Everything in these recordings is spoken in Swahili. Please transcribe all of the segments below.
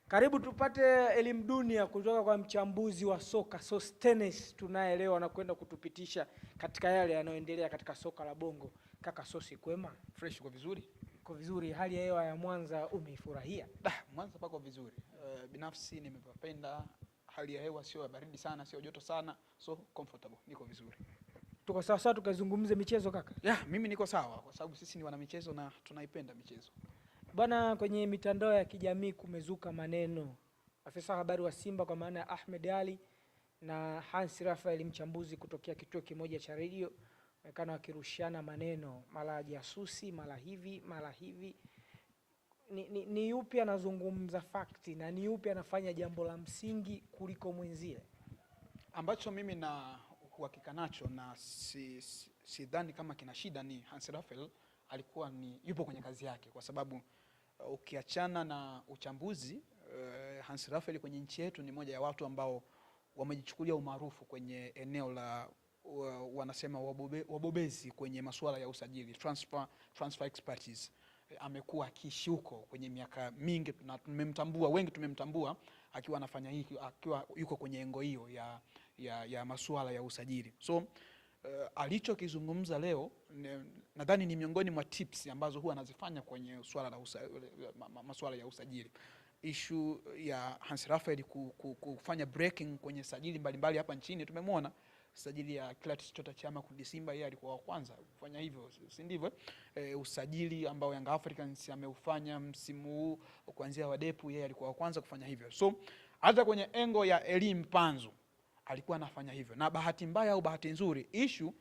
Karibu tupate elimu dunia kutoka kwa mchambuzi wa soka Sostenes tunayeelewa na kwenda kutupitisha katika yale yanayoendelea katika soka la Bongo. Kaka Sosi, kwema? Fresh, kwa vizuri? Kwa vizuri. Hali ya hewa ya Mwanza umeifurahia? Mwanza pako vizuri. Binafsi nimependa hali ya hewa, sio baridi sana, sio joto sana, so comfortable, niko vizuri. Tuko sawa sawa tukazungumze michezo kaka? Mimi niko sawa kwa sababu sisi ni wana michezo na tunaipenda michezo. Bwana, kwenye mitandao ya kijamii kumezuka maneno. Afisa habari wa Simba kwa maana ya Ahmed Ally na Hans Raphael, mchambuzi kutokea kituo kimoja cha radio, wamekana wakirushiana maneno, mara jasusi, mara hivi. Ni yupi anazungumza fakti na ni yupi anafanya jambo la msingi kuliko mwenzie? Ambacho mimi na uhakika nacho na sidhani kama kina shida ni Hans Raphael alikuwa yupo kwenye kazi yake, kwa sababu ukiachana na uchambuzi, Hans Raphael kwenye nchi yetu ni moja ya watu ambao wamejichukulia umaarufu kwenye eneo la wanasema wabobezi kwenye masuala ya usajili, transfer expertise. Amekuwa akiishi huko kwenye miaka mingi na wengi tumemtambua akiwa anafanya hiki, akiwa yuko kwenye engo hiyo ya masuala ya usajili. So alichokizungumza leo nadhani ni miongoni mwa tips ambazo huwa anazifanya kwenye masuala ya usajili. Issue ya Hans Raphael kufanya breaking kwenye sajili mbalimbali hapa nchini, tumemwona sajili ya Clatous Chota Chama kurudi Simba, yeye alikuwa wa kwanza kufanya hivyo, si ndivyo? Usajili ambao Young Africans ameufanya msimu huu kuanzia Wadepu, yeye alikuwa wa kwanza kufanya hivyo. So hata kwenye engo ya Elie Mpanzu alikuwa anafanya hivyo, na bahati mbaya au bahati nzuri, issue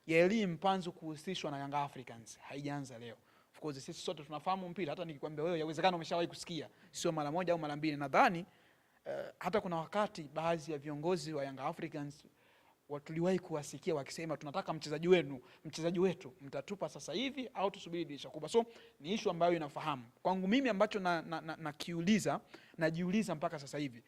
ya Elie Mpanzu kuhusishwa na Young Africans haijaanza leo. Of course sisi sote tunafahamu mpira, hata nikikwambia wewe yawezekana umeshawahi kusikia, sio mara moja au mara mbili. Nadhani hata kuna wakati baadhi ya viongozi wa Young Africans tuliwahi kuwasikia wakisema tunataka mchezaji wetu mtatupa sasa hivi au tusubiri dirisha kubwa. So ni issue ambayo inafahamu. Kwangu mimi ambacho najiuliza mpaka sasa hivi,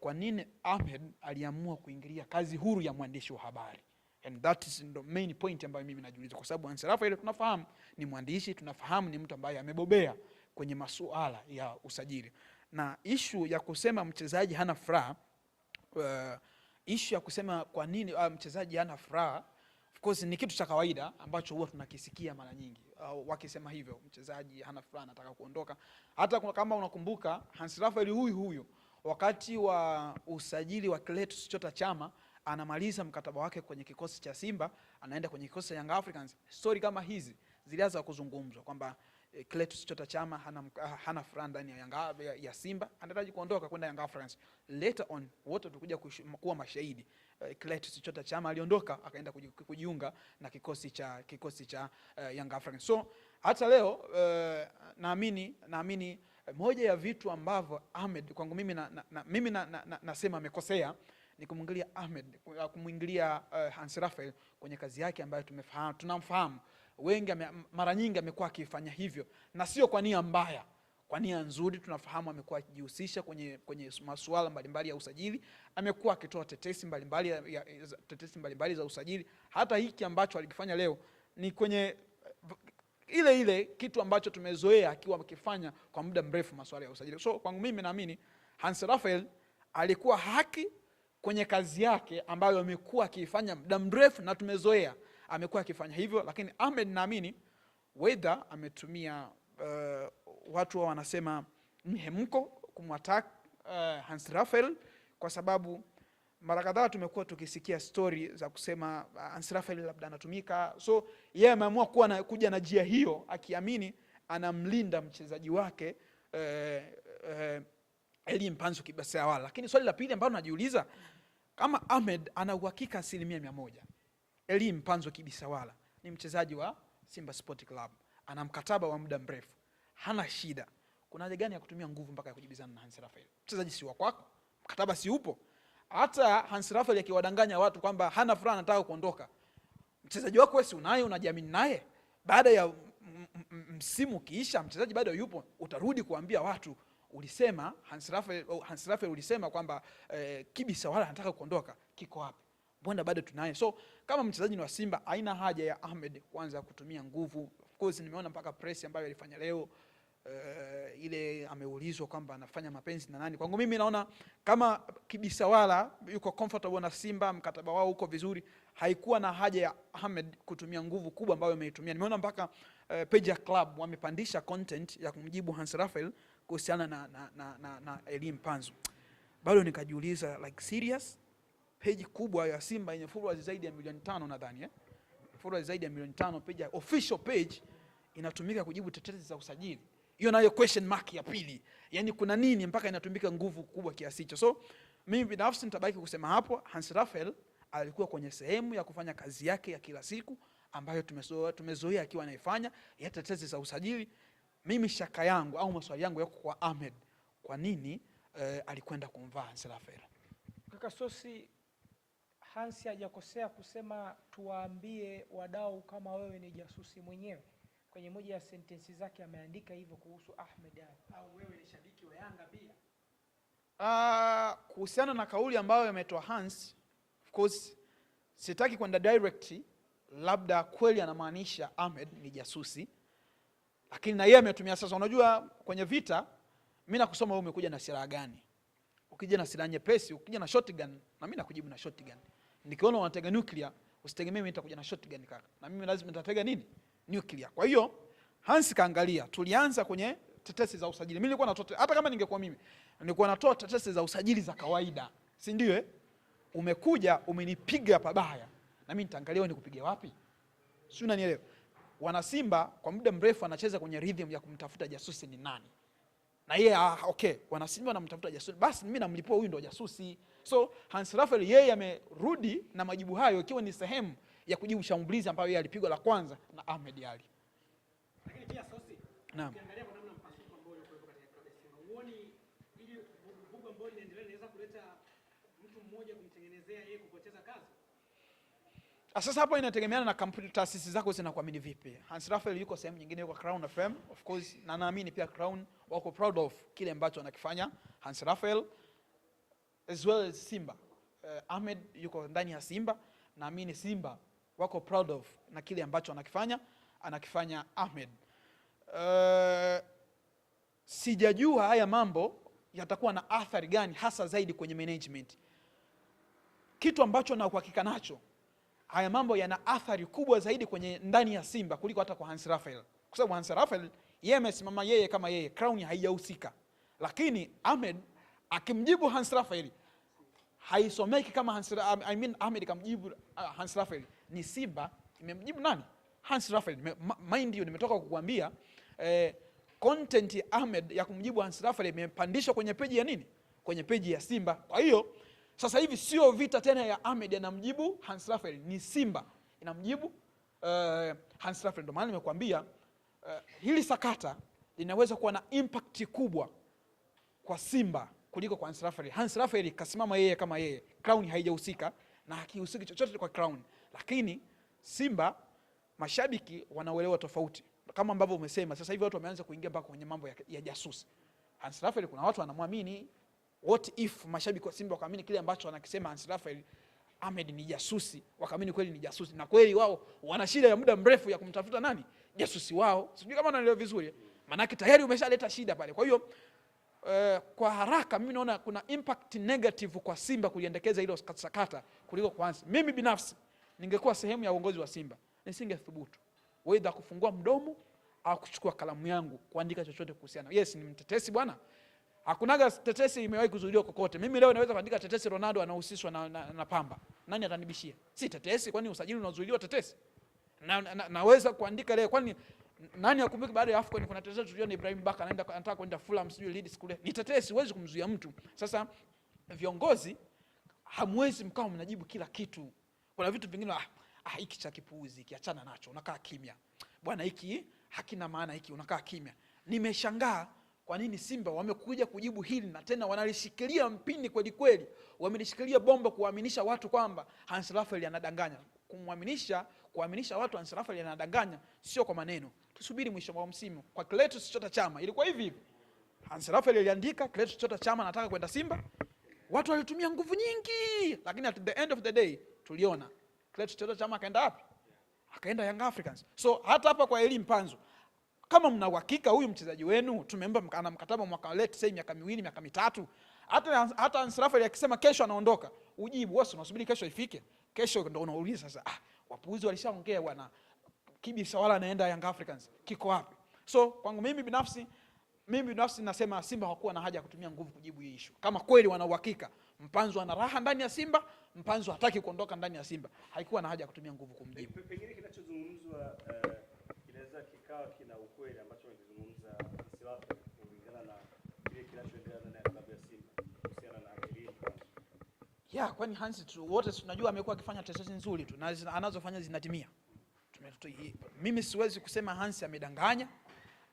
kwa nini Ahmed aliamua kuingilia kazi huru ya mwandishi wa habari? And that is the main point ambayo mimi najiuliza, kwa sababu Hans Raphael tunafahamu ni mwandishi, tunafahamu ni mtu ambaye amebobea kwenye masuala ya usajili. Na issue ya kusema mchezaji hana furaha, issue ya kusema kwa nini mchezaji hana furaha, of course ni kitu cha kawaida ambacho huwa tunakisikia mara nyingi. Wakisema hivyo mchezaji hana furaha, anataka kuondoka. Hata kama unakumbuka Hans Raphael huyu wakati wa usajili wa Clatous Chota Chama anamaliza mkataba wake kwenye kikosi cha Simba, anaenda kwenye kikosi cha Young Africans, story kama hizi zilianza kuzungumzwa kwamba Clatous Chota Chama hana furaha ndani ya Simba, anataka kuondoka kwenda Young Africans. Later on wote tulikuja kuwa mashahidi, Clatous Chota Chama aliondoka akaenda kujiunga na kikosi cha Young Africans. So hata leo naamini moja ya vitu ambavyo Ahmed kwangu mimi nasema amekosea ni kumwingilia Ahmed, kumwingilia Hans Raphael kwenye kazi yake ambayo tunamfahamu. Wengi mara nyingi amekuwa akifanya hivyo, na sio kwa nia mbaya, kwa nia nzuri. Tunafahamu amekuwa akijihusisha kwenye masuala mbalimbali ya usajili, amekuwa akitoa tetesi mbalimbali za usajili. Hata hiki ambacho alikifanya leo ni kwenye ile kitu ambacho tumezoea akiwa akifanya kwa muda mrefu, masuala ya usajili. So kwangu mimi naamini Hans Raphael alikuwa haki kwenye kazi yake ambayo amekuwa akifanya muda mrefu na tumezoea amekuwa akifanya hivyo. Lakini Ahmed naamini whether ametumia watu wanasema mhemko kumwattack Hans Raphael, kwa sababu mara kadhaa tumekuwa tukisikia story za kusema Hans Raphael labda anatumika. So yeye ameamua kuja na njia hiyo akiamini anamlinda mchezaji wake Elie Mpanzu Kibasawala. Lakini swali la pili ambalo najiuliza, kama Ahmed ana uhakika 100% Elie Mpanzu Kibasawala ni mchezaji wa Simba Sport Club, ana mkataba wa muda mrefu, hana shida, kuna haja gani ya kutumia nguvu mpaka ya kujibizana na Hans Raphael? Mchezaji si wa kwako, mkataba si upo. Hata Hans Raphael akiwadanganya watu kwamba hana furaha, anataka kuondoka, mchezaji wako wewe si unaye, unajiamini naye, baada ya msimu kiisha mchezaji bado yupo, utarudi kuambia watu ulisema Hans Raphael ulisema kwamba Kibasawala anataka kuondoka, kiko wapi? Mbona bado tunaye? So kama mchezaji ni wa Simba, haina haja ya Ahmed kwanza kutumia nguvu. Of course nimeona mpaka press ambayo alifanya leo ile ameulizwa kwamba anafanya mapenzi na nani. Kwangu mimi naona kama Kibisawala yuko comfortable na Simba, mkataba wao uko vizuri, haikuwa na haja ya Ahmed kutumia nguvu kubwa ambayo ameitumia. Nimeona mpaka page ya club wamepandisha content ya kumjibu Hans Raphael kuhusiana na Elie Mpanzu. Bado nikajiuliza, like serious, page kubwa ya Simba yenye followers zaidi ya 5 nadhani followers zaidi ya 5 page ya official page inatumika kujibu tetesi za usajili. Hiyo nayo question mark ya pili. Yaani kuna nini mpaka inatumika nguvu kubwa kiasi hicho? So mimi binafsi nitabaki kusema hapo, Hans Raphael alikuwa kwenye sehemu ya kufanya kazi yake ya kila siku ambayo tumezoea akiwa anaifanya, ya tetesi za usajili. Mimi shaka yangu au maswali yangu yako kwa Ahmed, kwa nini alikwenda kumvaa Hans Raphael? Kaka Sosi, Hans hajakosea kusema tuwaambie wadau kama wewe ni jasusi mwenyewe. Kwenye moja ya sentensi zake ameandika hivyo kuhusu Ahmed Ali. Au wewe ni shabiki wa Yanga pia? Kuhusiana na kauli ambayo ametoa Hans, of course sitaki kwenda direct, labda kweli anamaanisha Ahmed ni jasusi, lakini na yeye ametumia. Sasa unajua kwenye vita, mimi nakusoma wewe umekuja na silaha gani. Ukija na silaha nyepesi, ukija na shotgun, na mimi nakujibu na shotgun. Nikiona unatega nuclear, usitegemee mimi nitakuja na shotgun kaka. Na mimi lazima nitatega nini? Nuclear. Kwa hiyo Hans kaangalia, tulianza kwenye tetesi za usajili. Mimi nilikuwa natoa, hata kama ningekuwa mimi, nilikuwa natoa tetesi za usajili za kawaida. Si ndio Umekuja umenipiga pabaya. Na mimi nitaangalia nikupiga wapi? Si unanielewa? Wana Simba kwa muda mrefu anacheza kwenye rhythm ya kumtafuta jasusi ni nani. Na yeye okay, wana Simba wanamtafuta jasusi, basi mimi namlipua huyu ndo jasusi. So Hans Raphael yeye amerudi na majibu hayo ikiwa ni sehemu ya kujibu shambulizi ambayo yeye alipigwa la kwanza na Ahmed Ali. Lakini pia Sosi, ukiangalia kwa namna mpasuko ambao ulikuwa katika klabu ya Simba, uone ili vugu ambao inaendelea inaweza kuleta mtu mmoja kumtengenezea yeye kupoteza kazi. Sasa hapo inategemeana na kampuni, taasisi zako zinakuamini vipi. Hans Raphael yuko sehemu nyingine, yuko Crown FM of course, na naamini pia Crown wako proud of kile ambacho anakifanya Hans Raphael as well as Simba. Ahmed yuko ndani ya Simba, naamini Simba wako proud of na kile ambacho anakifanya Ahmed. Sijajua haya mambo yatakuwa na athari gani hasa zaidi kwenye management. Kitu ambacho na uhakika nacho, haya mambo yana athari kubwa zaidi kwenye ndani ya Simba kuliko hata kwa Hans Raphael. Kwa sababu Hans Raphael yeye amesimama yeye kama yeye, Crown haijahusika. Lakini Ahmed akimjibu Hans Raphael haisomeki kama Ahmed kamjibu Hans Raphael. Ni Simba imemjibu nani? Hans Raphael. Mind you, nimetoka kukuambia content ya Ahmed ya kumjibu Hans Raphael imepandishwa kwenye peji ya nini? Kwenye peji ya Simba. Kwa hiyo sasa hivi sio vita tena ya Ahmed anamjibu Hans Raphael, ni Simba inamjibu Hans Raphael. Ndio maana nimekuambia hili sakata linaweza kuwa na impact kubwa kwa Simba kuliko kwa Hans Raphael. Hans Raphael kasimama yeye kama yeye, Crown haijahusika na hakihusiki chochote kwa Crown. Lakini Simba mashabiki wanauelewa tofauti. Kama ambavyo umesema, sasa hivi watu wameanza kuingia mpaka kwenye mambo ya jasusi. Hans Raphael kuna watu wanamwamini. What if mashabiki wa Simba wakaamini kile ambacho anakisema Hans Raphael, Ahmed ni jasusi, wakaamini kweli ni jasusi, na kweli wao wana shida ya muda mrefu ya kumtafuta nani? Jasusi wao. Sijui kama unaelewa vizuri. Maana tayari umeshaleta shida pale. Kwa hiyo kwa haraka mimi naona kuna impact negative kwa Simba kuliendekeza hilo sakata kuliko kwanza. Mimi binafsi ningekuwa sehemu ya uongozi wa Simba, nisingethubutu whether kufungua mdomo au kuchukua kalamu yangu kuandika chochote kuhusiana. Yes, ni mtetesi bwana. Hakunaga tetesi imewahi kuzuiliwa kokote. Mimi leo naweza kuandika tetesi Ronaldo anahusishwa na Pamba. Nani atanibishia? Si tetesi, kwani usajili unazuiliwa tetesi? Naweza kuandika leo, kwani nani akumbuki baada ya AFCON kuna tetesi tuliona Ibrahim Baka anataka kwenda Fulham sijui Leeds kule. Ni tetesi, huwezi kumzuia mtu. Sasa viongozi hamwezi mkao mnajibu kila kitu. Kuna vitu vingine hiki cha kipuuzi, kiachana nacho, unakaa kimya. Bwana hiki hakina maana, hiki unakaa kimya. Nimeshangaa kwa nini Simba wamekuja kujibu hili na tena wanalishikilia mpini kweli kweli. Wamelishikilia bomba kuaminisha watu kwamba Hans Raphael anadanganya. Kuaminisha watu Hans Raphael anadanganya sio kwa maneno. Tusubiri mwisho wa msimu. Kwa Clatous Chota Chama ilikuwa hivi. Hans Raphael aliandika Clatous Chota Chama anataka kwenda Simba. Watu walitumia nguvu nyingi, lakini at the end of the day tuliona Clatous Chota Chama akaenda wapi? Akaenda Young Africans. So hata hapa kwa Elie Mpanzu kama mna uhakika huyu mchezaji wenu tumempa ana mkataba mwaka let's say miaka 2 miaka 3, hata Hans Raphael akisema kesho anaondoka, ujibu wewe unasubiri kesho ifike? Kesho ndio unauliza sasa, wapuuzi walishaongea bwana, Kibi Sawala anaenda Young Africans, kiko wapi? So kwangu mimi binafsi nasema Simba hawakuwa na haja ya kutumia nguvu kujibu hii issue. Kama kweli wana uhakika Mpanzu ana raha ndani ya Simba, Mpanzu hataki kuondoka ndani ya Simba, haikuwa na haja ya kutumia nguvu kumjibu. Pengine kinachozungumzwa kinaweza kikawa kina ukweli ambacho wanazungumza Isiwapo kulingana na kile kinachoendelea ndani ya klabu ya Simba kuhusiana na akili ya kwani Hans wote tunajua amekuwa akifanya test nzuri tu na anazofanya zinatimia. Mimi siwezi kusema Hans amedanganya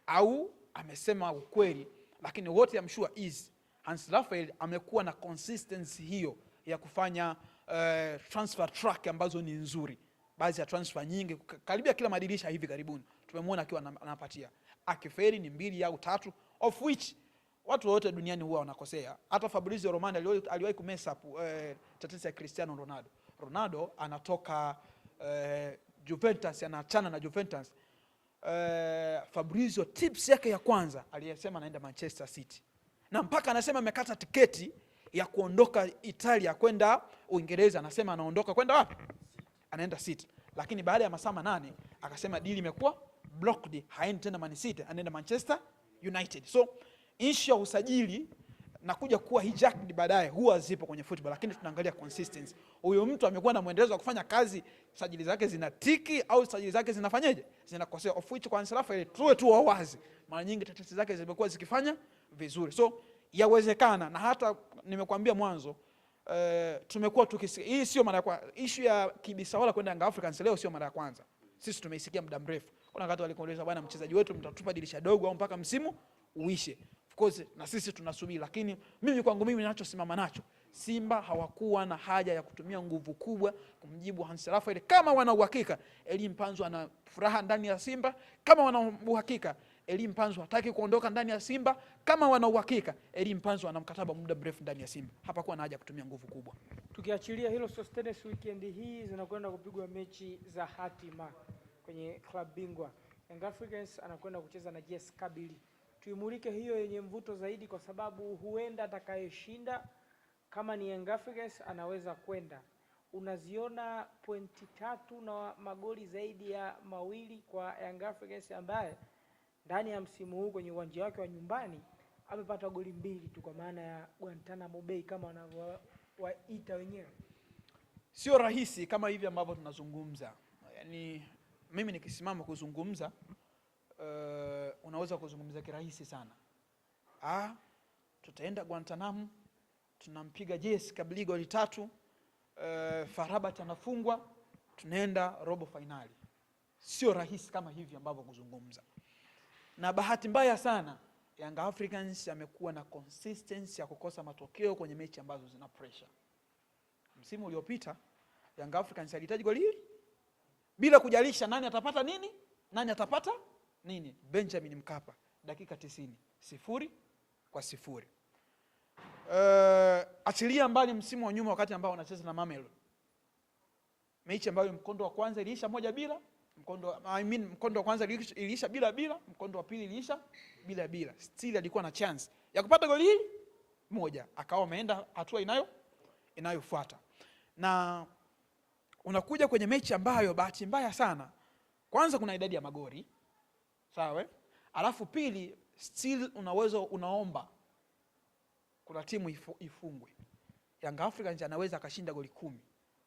au amesema ukweli, lakini wote I'm sure is Hans Raphael amekuwa na consistency hiyo ya kufanya transfer track ambazo ni nzuri. Baadhi ya transfer nyingi karibia kila madirisha hivi karibuni tumemwona akiwa anapatia. Akiferi ni 2 au 3 of which watu wote duniani huwa wanakosea. Hata Fabrizio Romano aliwahi kumess up tetesi ya Cristiano Ronaldo. Ronaldo anatoka Juventus, anaachana na Juventus. Fabrizio tips yake ya kwanza aliyesema anaenda Manchester City. Na mpaka anasema amekata tiketi ya kuondoka Italia kwenda Uingereza, anasema anaondoka kwenda wapi? Anaenda City. Lakini baada ya masaa 8 akasema deal imekuwa blocked, haendi tena Man City, anaenda Manchester United. So issue ya usajili na kuja kuwa hijacked baadaye huwa zipo kwenye football, lakini tunaangalia consistency. Huyo mtu amekuwa na muendelezo wa kufanya kazi, sajili zake zinatiki au sajili zake zinafanyaje? Zinakosea. Of which kwa Hans Raphael tuwe tu wazi, mara nyingi tetesi zake zimekuwa zikifanya vizuri. So yawezekana, na hata nimekuambia mwanzo tumekuwa tukisikia hii sio mara ya kwanza issue ya Kibi Sawala kwenda Young Africans, leo sio mara ya kwanza. Sisi tumeisikia muda mrefu. Kuna wakati walikueleza bwana, mchezaji wetu mtatupa dirisha dogo au mpaka msimu uishe. Of course na sisi tunasubiri, lakini mimi kwangu mimi ninachosimama nacho, Simba hawakuwa na haja ya kutumia nguvu kubwa kumjibu Hans Raphael. Kama wana uhakika Elie Mpanzu ana furaha ndani ya Simba, kama wana uhakika Elie Mpanzu hataki kuondoka ndani ya Simba, kama wana uhakika Elie Mpanzu ana mkataba muda mrefu ndani ya Simba, hapakuwa na haja kutumia nguvu kubwa. Tukiachilia hilo, Sostenes weekend hii zinakwenda kupigwa mechi za hatima kwenye club bingwa. Young Africans anakwenda kucheza na JS Kabylie. Tuimulike hiyo yenye mvuto zaidi, kwa sababu huenda atakayeshinda kama ni Young Africans anaweza kwenda. Unaziona pointi 3 na magoli zaidi ya 2 kwa Young Africans, ambaye ndani ya msimu huu kwenye uwanja wake wa nyumbani amepata goli 2 tu, kwa maana ya Guantanamo Bay kama wanavyowaita wenyewe. Sio rahisi kama hivi ambavyo tunazungumza. Yaani mimi nikisimama kuzungumza unaweza kuzungumza kirahisi sana. Tutaenda Guantanamo, tunampiga JS Kabylie goli 3, Farabat anafungwa, tunaenda robo finali. Sio rahisi kama hivi ambavyo kuzungumza. Na bahati mbaya sana Young Africans amekuwa na consistency ya kukosa matokeo kwenye mechi ambazo zina pressure. Msimu uliopita Young Africans alihitaji goli hili bila kujalisha nani atapata nini, nani atapata nini. Benjamin Mkapa dakika 90, 0-0. Achilia mbali msimu wa nyuma wakati ambao wanacheza na Mamelodi, mechi ambayo mkondo wa kwanza iliisha 1-0, mkondo wa kwanza iliisha bila, mkondo wa pili iliisha bila. Still alikuwa na chance ya kupata goli hili moja, akawa ameenda hatua inayofuata. Na unakuja kwenye mechi ambayo bahati mbaya sana, kwanza kuna idadi ya magoli, sawa? Alafu pili still unaomba kuna timu ifungwe. Young Africans anaweza akashinda goli 10,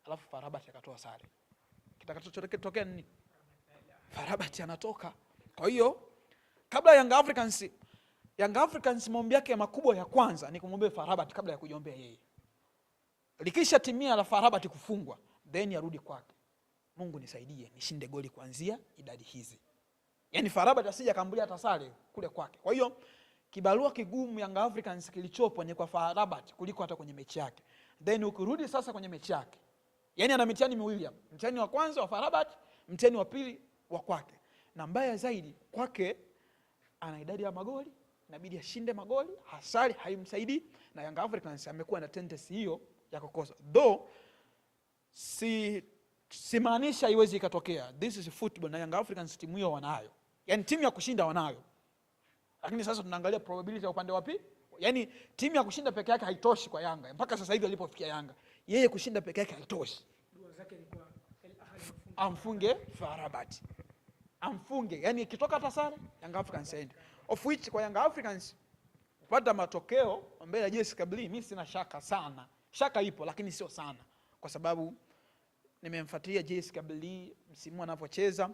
alafu Farabat akatoa sare. Kitakachotokea nini? Farabat anatoka. Kwa hiyo kabla Young Africans maombi yake makubwa ya kwanza ni kumwombea Farabat kabla ya kujiombea yeye. Likisha timia la Farabat kufungwa, then yarudi kwake. Mungu nisaidie nishinde goli kuanzia idadi hizi. Yaani Farabat asije akambulia tasale kule kwake. Kwa hiyo kibarua kigumu Young Africans kilichopo ni kwa Farabat kuliko hata kwenye mechi yake. Then ukirudi sasa kwenye mechi yake, yaani ana mitihani miwili hapa. Mtihani wa kwanza wa Farabat, mtihani wa pili wa kwake. Na mbaya zaidi kwake ana idadi ya magoli, inabidi ashinde magoli, hasari haimsaidii, na Young Africans amekuwa na tendency hiyo ya kukosa. Though si maanisha haiwezi ikatokea. This is football na Young Africans timu hiyo wanayo. Yaani timu ya kushinda wanayo. Lakini sasa tunaangalia probability ya upande wapi? Yaani timu ya kushinda peke yake haitoshi kwa Yanga. Mpaka sasa hivi alipofikia Yanga, yeye kushinda peke yake haitoshi. Dua zake ni kwa Amfunge FAR Rabat. Amfunge. Yaani ikitoka hata sare, Young Africans aende. Of which kwa Young Africans kupata matokeo mbele ya JS Kabylie, mimi sina shaka sana. Shaka ipo lakini sio sana. Kwa sababu nimemfuatilia JS Kabylie msimu anapocheza.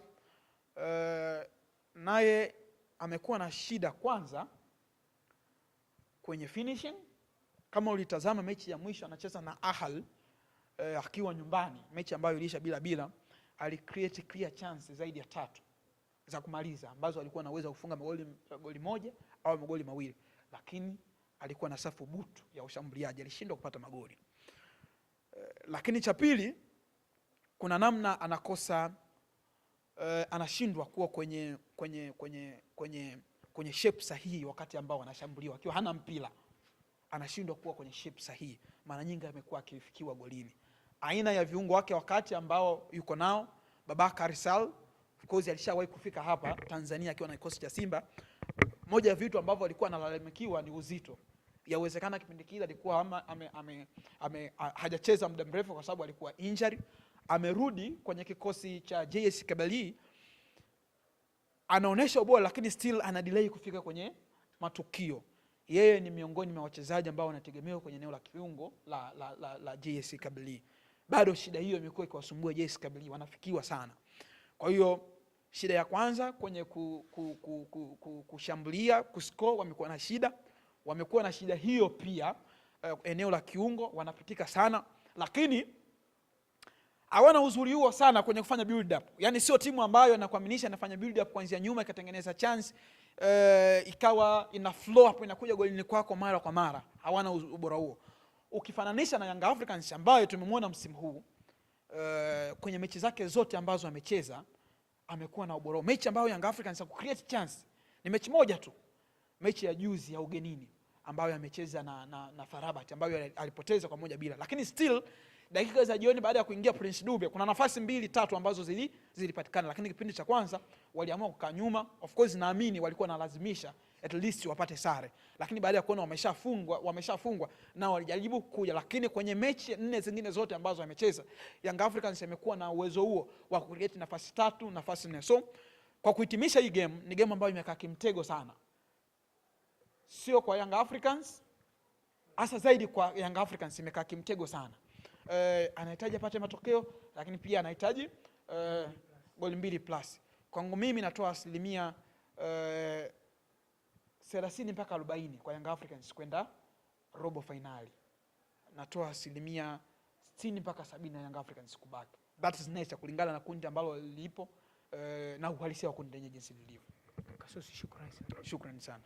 Naye amekuwa na shida kwanza kwenye finishing. Kama ulitazama mechi ya mwisho anacheza na Ahly akiwa nyumbani, mechi ambayo ilisha bila, alicreate clear chance zaidi ya 3 za kumaliza ambazo alikuwa anaweza kufunga goli moja au magoli mawili, lakini alikuwa na safu butu ya ushambuliaji, alishindwa kupata magoli. Lakini cha pili, kuna namna anakosa anashindwa kuwa kwenye shape sahihi wakati ambao anashambuliwa. Akiwa hana mpira anashindwa kuwa kwenye shape sahihi. Mara nyingi amekuwa akifikiwa golini. Aina ya viungo wake wakati ambao yuko nao, Babakar Sal, of course alishawahi kufika hapa Tanzania akiwa na kikosi cha Simba. Moja ya vitu ambavyo alikuwa analalamikiwa ni uzito. Yawezekana kipindi kile alikuwa hajacheza muda mrefu kwa sababu alikuwa injury. Amerudi kwenye kikosi cha JS Kabylie, anaonesha ubora lakini still ana delay kufika kwenye matukio. Yeye ni miongoni mwa wachezaji ambao wanategemewa kwenye eneo la kiungo la JS Kabylie. Bado shida hiyo imekuwa ikiwasumbua JS Kabylie, wanafikiwa sana. Kwa hiyo shida ya kwanza kwenye kushambulia, kuscore wamekuwa na shida. Wamekuwa na shida hiyo pia eneo la kiungo wanapitika sana, lakini hawana uzuri huo sana kwenye kufanya build up. Yaani sio timu ambayo inakuaminisha inafanya build up kuanzia nyuma ikatengeneza chance ikawa ina flow hapo inakuja golini kwako mara kwa mara. Hawana ubora huo. Ukifananisha na Young Africans ambayo tumemwona msimu huu kwenye mechi zake zote ambazo amecheza amekuwa na ubora. Mechi ambayo Young Africans ku create chance ni mechi moja tu. Mechi ya juzi ya ugenini ambayo amecheza na FAR Rabat ambayo alipoteza kwa 1-0. Lakini still dakika za jioni baada ya kuingia Prince Dube kuna nafasi 2-3 ambazo zilipatikana, lakini kipindi cha kwanza waliamua kukaa nyuma. Of course naamini walikuwa wanalazimisha at least wapate sare, lakini baada ya kuona wameshafungwa na walijaribu kuja. Lakini kwenye mechi 4 zingine zote ambazo amecheza Young Africans imekuwa na uwezo huo wa kucreate nafasi 3, nafasi 4. So kwa kuhitimisha hii game ni game ambayo imekaa kimtego sana. Sio kwa Young Africans, hasa zaidi kwa Young Africans imekaa kimtego sana. Anahitaji apate matokeo, lakini pia anahitaji goli 2+. Kwangu mimi natoa 30 mpaka 40 kwa Young Africans kwenda robo finali. Natoa 60 mpaka 70 na Young Africans kubaki. That is nature kulingana na kundi ambalo lipo na uhalisia wa kundi lenyewe jinsi lilivyo. Kasosi, shukrani sana. Shukrani sana.